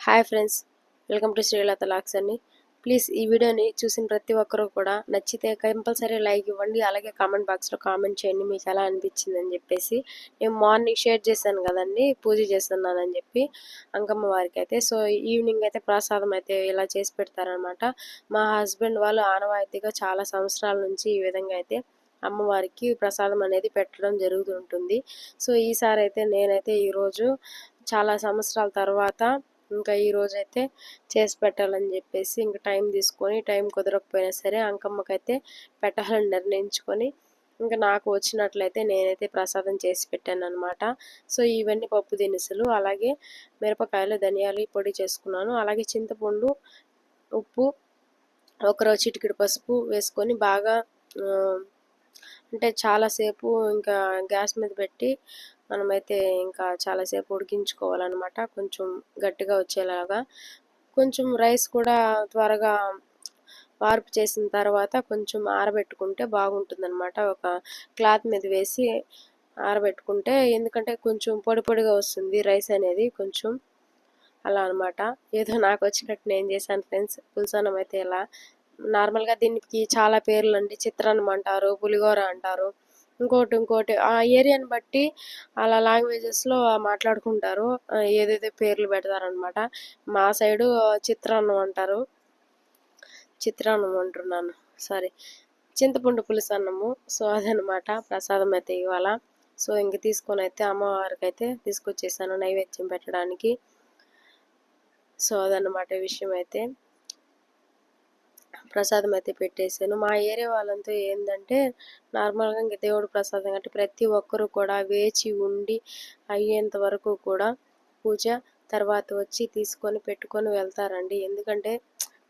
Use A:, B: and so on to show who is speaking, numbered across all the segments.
A: Hi friends, welcome to Srilatha lakhs అండి. Please ఈ వీడియోని చూసిన ప్రతి ఒక్కరూ కూడా నచ్చితే కంపల్సరీ లైక్ ఇవ్వండి. అలాగే కామెంట్ బాక్స్లో కామెంట్ చేయండి మీకు ఎలా అనిపించింది అని చెప్పేసి. నేను మార్నింగ్ షేర్ చేశాను కదండి, పూజ చేస్తున్నానని చెప్పి అంకమ్మ వారికి అయితే. సో ఈవినింగ్ అయితే ప్రసాదం అయితే ఇలా చేసి పెడతారనమాట. మా హస్బెండ్ వాళ్ళు ఆనవాయితీగా చాలా సంవత్సరాల నుంచి ఈ విధంగా అయితే అమ్మవారికి ప్రసాదం అనేది పెట్టడం జరుగుతుంటుంది. సో ఈసారి అయితే నేనైతే ఈరోజు చాలా సంవత్సరాల తర్వాత ఇంకా ఈరోజైతే చేసి పెట్టాలని చెప్పేసి ఇంకా టైం తీసుకొని, టైం కుదరకపోయినా సరే అంకమ్మకైతే పెట్టాలని నిర్ణయించుకొని ఇంకా నాకు వచ్చినట్లయితే నేనైతే ప్రసాదం చేసి పెట్టాను అనమాట. సో ఇవన్నీ పప్పు దినుసులు, అలాగే మిరపకాయలు, ధనియాలు పొడి చేసుకున్నాను. అలాగే చింతపండు, ఉప్పు, ఒక చిటికెడు పసుపు వేసుకొని బాగా అంటే చాలాసేపు ఇంకా గ్యాస్ మీద పెట్టి మనమైతే ఇంకా చాలాసేపు ఉడికించుకోవాలన్నమాట. కొంచెం గట్టిగా వచ్చేలాగా. కొంచెం రైస్ కూడా త్వరగా వార్పు చేసిన తర్వాత కొంచెం ఆరబెట్టుకుంటే బాగుంటుందన్నమాట. ఒక క్లాత్ మీద వేసి ఆరబెట్టుకుంటే, ఎందుకంటే కొంచెం పొడి పొడిగా వస్తుంది రైస్ అనేది కొంచెం అలా అనమాట. ఏదో నాకు వచ్చినట్టు నేను చేశాను ఫ్రెండ్స్. పులుసన్నం అయితే ఇలా నార్మల్గా దీనికి చాలా పేర్లు అండి. చిత్రాన్నం అంటారు, పులిహోర అంటారు, ఇంకోటి ఆ ఏరియాని బట్టి అలా లాంగ్వేజెస్లో మాట్లాడుకుంటారు, ఏదేదో పేర్లు పెడతారనమాట. మా సైడు చిత్రాన్నం అంటారు, చిత్రాన్నం అంటున్నాను, సారీ, చింతపండు పులుసు అన్నము. సో అదనమాట ప్రసాదం అయితే ఇవాళ. సో ఇంక తీసుకొని అయితే అమ్మవారికి అయితే తీసుకొచ్చేసాను నైవేద్యం పెట్టడానికి. సో అదనమాట విషయం. అయితే ప్రసాదం అయితే పెట్టేశాను. మా ఏరియా వాళ్ళంతా ఏంటంటే నార్మల్గా ఇంక దేవుడు ప్రసాదం అంటే ప్రతి ఒక్కరూ కూడా వేచి ఉండి అయ్యేంత వరకు కూడా పూజ తర్వాత వచ్చి తీసుకొని పెట్టుకొని వెళ్తారండి. ఎందుకంటే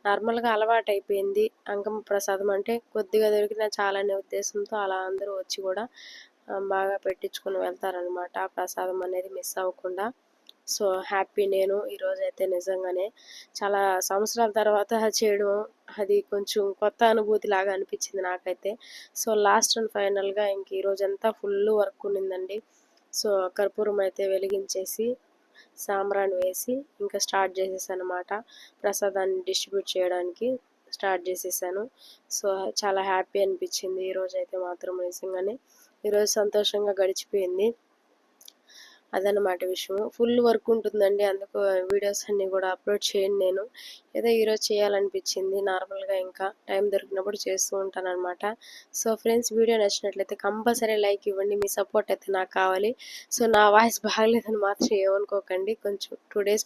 A: నార్మల్గా అలవాటు అయిపోయింది. అంకమ్మ ప్రసాదం అంటే కొద్దిగా దొరికినా చాలనే ఉద్దేశంతో అలా అందరూ వచ్చి కూడా బాగా పెట్టించుకొని వెళ్తారనమాట. ఆ ప్రసాదం అనేది మిస్ అవ్వకుండా. సో హ్యాపీ నేను ఈరోజు అయితే నిజంగానే చాలా సంవత్సరాల తర్వాత చేయడం అది కొంచెం కొత్త అనుభూతి లాగా అనిపించింది నాకైతే. సో లాస్ట్ అండ్ ఫైనల్గా ఇంక ఈరోజంతా ఫుల్ వర్క్ ఉన్నిందండి. సో కర్పూరం అయితే వెలిగించేసి సాంబ్రాణి వేసి ఇంకా స్టార్ట్ చేసేసాను అనమాట. ప్రసాదాన్ని డిస్ట్రిబ్యూట్ చేయడానికి స్టార్ట్ చేసేసాను. సో చాలా హ్యాపీ అనిపించింది ఈరోజు అయితే మాత్రం నిజంగానే. ఈరోజు సంతోషంగా గడిచిపోయింది. అదనమాట విషయం. ఫుల్ వర్క్ ఉంటుందండి, అందుకు వీడియోస్ అన్నీ కూడా అప్లోడ్ చేయను నేను. ఏదో ఈరోజు చేయాలనిపించింది నార్మల్గా, ఇంకా టైం దొరికినప్పుడు చేస్తూ ఉంటాను అనమాట. సో ఫ్రెండ్స్, వీడియో నచ్చినట్లయితే కంపల్సరీ లైక్ ఇవ్వండి. మీ సపోర్ట్ అయితే నాకు కావాలి. సో నా వాయిస్ బాగలేదని మాత్రం ఏమనుకోకండి, కొంచెం 2 days